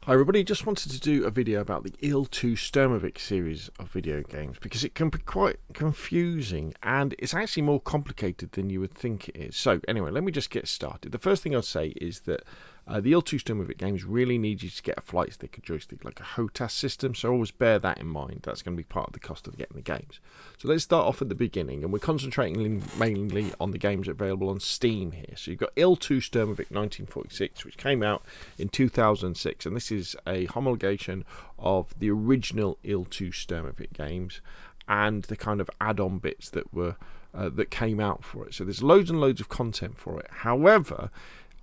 Hi everybody, just wanted to do a video about the IL-2 Sturmovik series of video games because it can be quite confusing and it's actually more complicated than you would think it is. So anyway, let me just get started. The first thing I'll say is that the IL-2 Sturmovik games really need you to get a flight stick, a joystick, like a HOTAS system, so always bear that in mind. That's going to be part of the cost of getting the games. So let's start off at the beginning, and we're concentrating mainly on the games available on Steam here. So you've got IL-2 Sturmovik 1946, which came out in 2006, and this is a homologation of the original IL-2 Sturmovik games and the kind of add-on bits that came out for it. So there's loads and loads of content for it. However,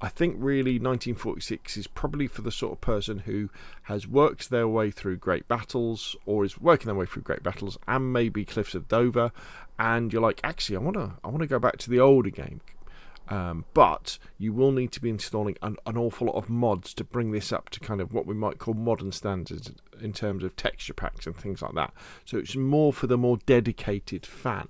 I think really 1946 is probably for the sort of person who has worked their way through Great Battles, or is working their way through Great Battles, and maybe Cliffs of Dover, and you're like, actually, I want to go back to the older game. But you will need to be installing an awful lot of mods to bring this up to kind of what we might call modern standards in terms of texture packs and things like that. So it's more for the more dedicated fan.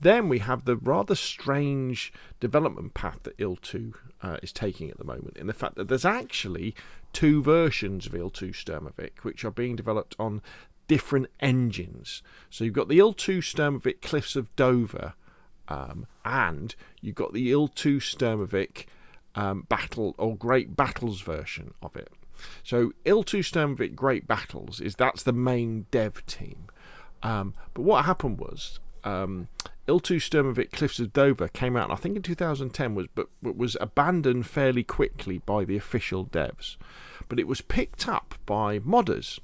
Then we have the rather strange development path that IL-2 is taking at the moment, in the fact that there's actually two versions of IL-2 Sturmovik which are being developed on different engines. So you've got the IL-2 Sturmovik Cliffs of Dover, and you've got the IL-2 Sturmovik Battle or Great Battles version of it. So IL-2 Sturmovik Great Battles that's the main dev team. But what happened was IL-2 Sturmovik Cliffs of Dover came out, I think in 2010, but was abandoned fairly quickly by the official devs. But it was picked up by modders,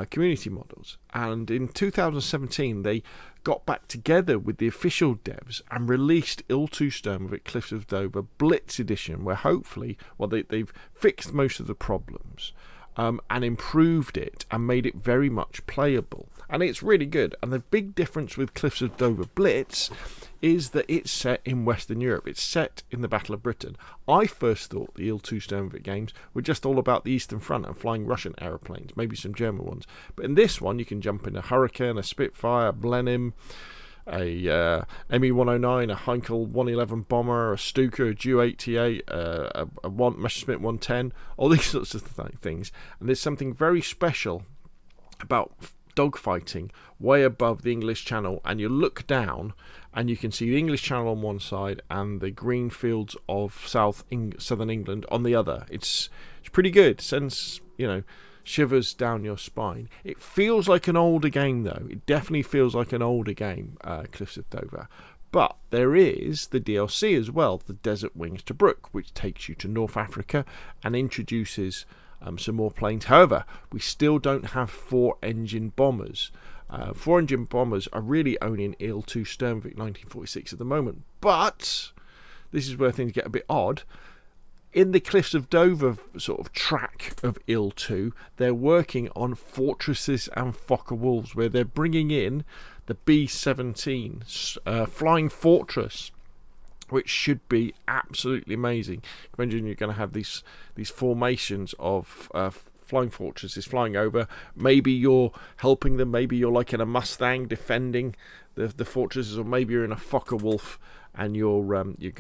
community models, and in 2017 they got back together with the official devs and released IL-2 Sturmovik Cliffs of Dover Blitz Edition, where hopefully, they've fixed most of the problems and improved it and made it very much playable. And it's really good. And the big difference with Cliffs of Dover Blitz is that it's set in Western Europe. It's set in the Battle of Britain. I first thought the IL-2 Sturmovik games were just all about the Eastern Front and flying Russian aeroplanes, maybe some German ones. But in this one, you can jump in a Hurricane, a Spitfire, a Blenheim, a Me-109, a Heinkel 111 bomber, a Stuka, a Ju-88, a Messerschmitt 110, all these sorts of things. And there's something very special about dogfighting way above the English Channel, and you look down and you can see the English Channel on one side and the green fields of southern England on the other. It's pretty good. Sends shivers down your spine. It feels like an older game though. It definitely feels like an older game, Cliffs of Dover. But there is the DLC as well, the Desert Wings to Brooke, which takes you to North Africa and introduces some more planes. However, we still don't have four-engine bombers. Four-engine bombers are really only in IL-2 Sturmovik 1946 at the moment. But this is where things get a bit odd. In the Cliffs of Dover sort of track of IL-2, they're working on Fortresses and Fokker-Wulfs, where they're bringing in the B-17 Flying Fortress, which should be absolutely amazing. Imagine you're going to have these formations of flying fortresses flying over. Maybe you're helping them. Maybe you're like in a Mustang defending the fortresses, or maybe you're in a Fokker-Wulf and you're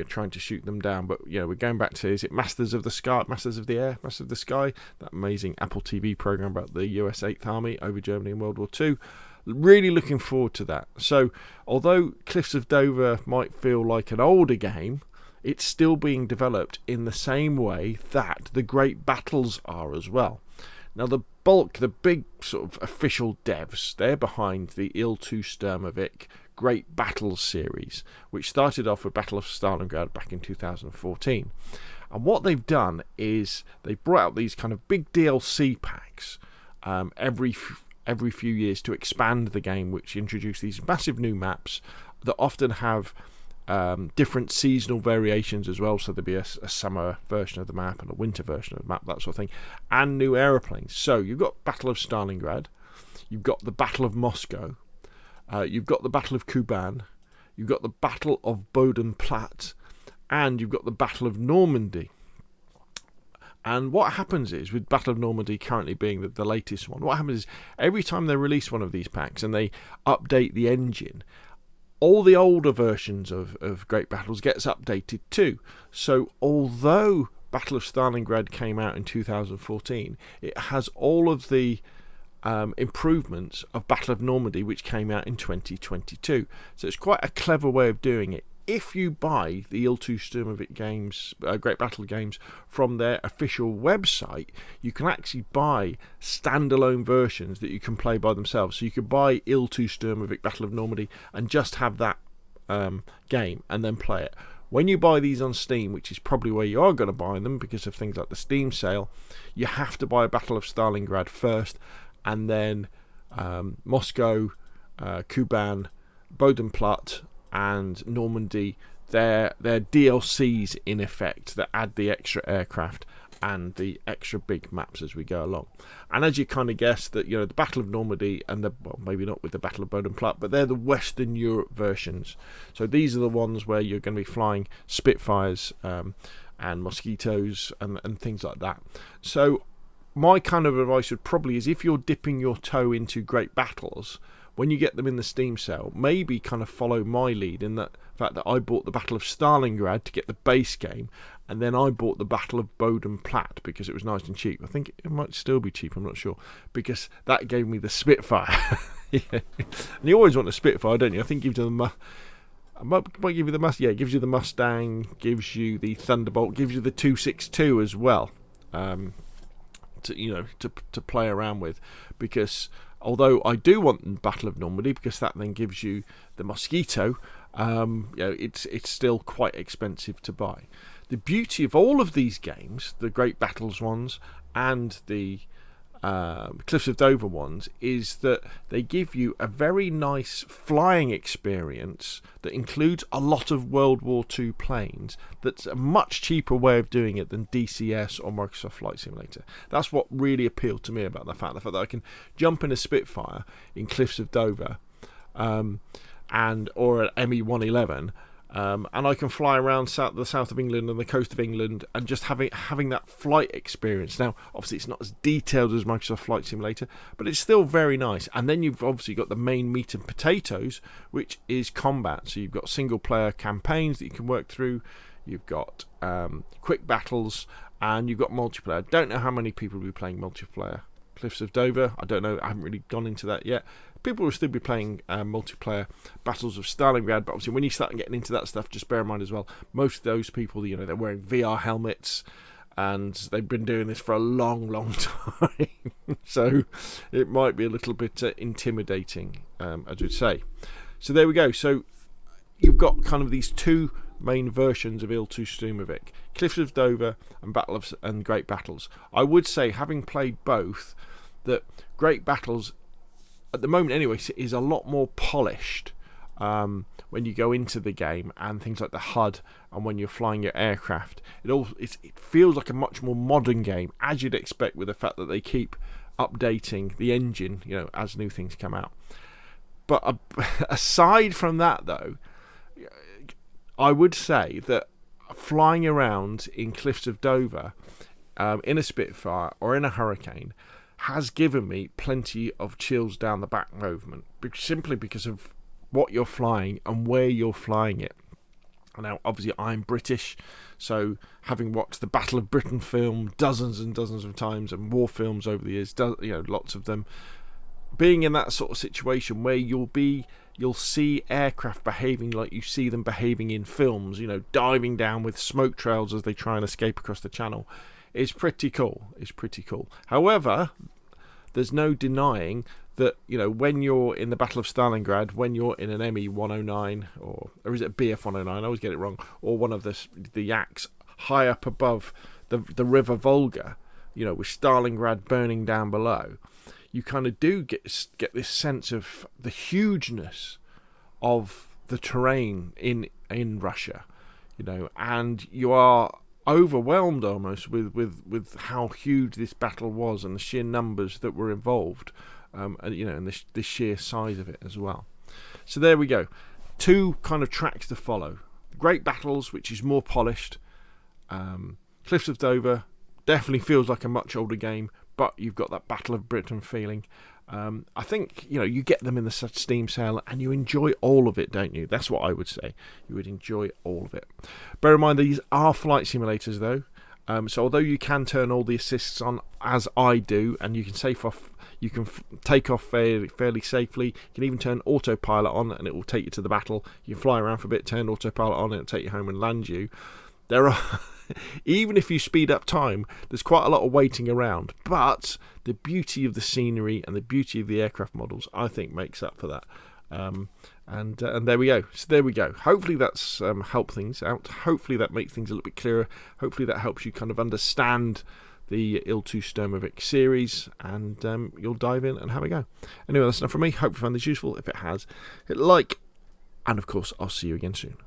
trying to shoot them down. But we're going back to, is it Masters of the Sky, Masters of the Air, Masters of the Sky? That amazing Apple TV program about the US 8th Army over Germany in World War II. Really looking forward to that. So although Cliffs of Dover might feel like an older game, it's still being developed in the same way that the Great Battles are as well. Now the big sort of official devs, they're behind the IL-2 Sturmovik Great Battles series, which started off with Battle of Stalingrad back in 2014. And what they've done is they've brought out these kind of big DLC packs every few years to expand the game, which introduce these massive new maps that often have different seasonal variations as well. So there'll be a summer version of the map and a winter version of the map, that sort of thing, and new aeroplanes. So you've got Battle of Stalingrad, you've got the Battle of Moscow, you've got the Battle of Kuban, you've got the Battle of Boden-Platte, and you've got the Battle of Normandy. And what happens is, with Battle of Normandy currently being the latest one, what happens is every time they release one of these packs and they update the engine, all the older versions of Great Battles gets updated too. So although Battle of Stalingrad came out in 2014, it has all of the improvements of Battle of Normandy, which came out in 2022. So it's quite a clever way of doing it. If you buy the IL-2 Sturmovik games, Great Battle games, from their official website, you can actually buy standalone versions that you can play by themselves. So you could buy IL-2 Sturmovik Battle of Normandy and just have that game and then play it. When you buy these on Steam, which is probably where you are going to buy them because of things like the Steam sale, you have to buy Battle of Stalingrad first, and then Moscow, Kuban, Bodenplatte, and Normandy. They're DLCs in effect that add the extra aircraft and the extra big maps as we go along. And as you kind of guessed, that the Battle of Normandy and well, maybe not with the Battle of Bodenplatte, but they're the Western Europe versions. So these are the ones where you're going to be flying Spitfires and Mosquitoes and things like that. So my kind of advice would probably is, if you're dipping your toe into Great Battles, when you get them in the Steam sale, maybe kind of follow my lead in that fact that I bought the Battle of Stalingrad to get the base game, and then I bought the Battle of Bodenplatte because it was nice and cheap. I think it might still be cheap, I'm not sure, because that gave me the Spitfire. Yeah. And you always want a Spitfire, don't you? I think it gives you it gives you the Mustang, gives you the Thunderbolt, gives you the 262 as well. To play around with, because although I do want the Battle of Normandy because that then gives you the Mosquito, it's still quite expensive to buy. The beauty of all of these games, the Great Battles ones and the Cliffs of Dover ones, is that they give you a very nice flying experience that includes a lot of World War II planes. That's a much cheaper way of doing it than DCS or Microsoft Flight Simulator. That's what really appealed to me about the fact that I can jump in a Spitfire in Cliffs of Dover or an ME-111, and I can fly around the south of England and the coast of England and just having that flight experience. Now, obviously, it's not as detailed as Microsoft Flight Simulator, but it's still very nice. And then you've obviously got the main meat and potatoes, which is combat. So you've got single-player campaigns that you can work through. You've got quick battles, and you've got multiplayer. I don't know how many people will be playing multiplayer Cliffs of Dover. I don't know. I haven't really gone into that yet. People will still be playing multiplayer Battles of Stalingrad, but obviously when you start getting into that stuff, just bear in mind as well, most of those people, they're wearing VR helmets, and they've been doing this for a long, long time. So it might be a little bit intimidating, as we'd say. So there we go. So you've got kind of these two main versions of IL-2 Sturmovik, Cliffs of Dover and Great Battles. I would say, having played both, that Great Battles, at the moment anyway, is a lot more polished when you go into the game, and things like the HUD and when you're flying your aircraft. It feels like a much more modern game, as you'd expect, with the fact that they keep updating the engine, as new things come out. But aside from that, though, I would say that flying around in Cliffs of Dover in a Spitfire or in a Hurricane has given me plenty of chills down the back movement, simply because of what you're flying and where you're flying it. Now, obviously, I'm British, so having watched the Battle of Britain film dozens and dozens of times, and war films over the years, lots of them, being in that sort of situation where you'll see aircraft behaving like you see them behaving in films, diving down with smoke trails as they try and escape across the channel, is pretty cool. However, there's no denying that, when you're in the Battle of Stalingrad, when you're in an ME-109, or is it a BF-109? I always get it wrong, or one of the Yaks high up above the River Volga, with Stalingrad burning down below, you kind of do get this sense of the hugeness of the terrain in Russia, and you are overwhelmed almost with how huge this battle was and the sheer numbers that were involved, and the sheer size of it as well. So there we go, two kind of tracks to follow. Great Battles, which is more polished. Cliffs of Dover definitely feels like a much older game, but you've got that Battle of Britain feeling. I think you get them in the Steam sale and you enjoy all of it, don't you? That's what I would say. You would enjoy all of it. Bear in mind, these are flight simulators, though, So although you can turn all the assists on, as I do, and you can take off fairly safely. You can even turn autopilot on, and it will take you to the battle. You can fly around for a bit, turn autopilot on, and it'll take you home and land you. There are, even if you speed up time, there's quite a lot of waiting around. But the beauty of the scenery and the beauty of the aircraft models, I think, makes up for that. And there we go. So there we go. Hopefully that's helped things out. Hopefully that makes things a little bit clearer. Hopefully that helps you kind of understand the IL-2 Sturmovik series, and you'll dive in and have a go. Anyway, that's enough from me. Hope you found this useful. If it has, hit like, and of course, I'll see you again soon.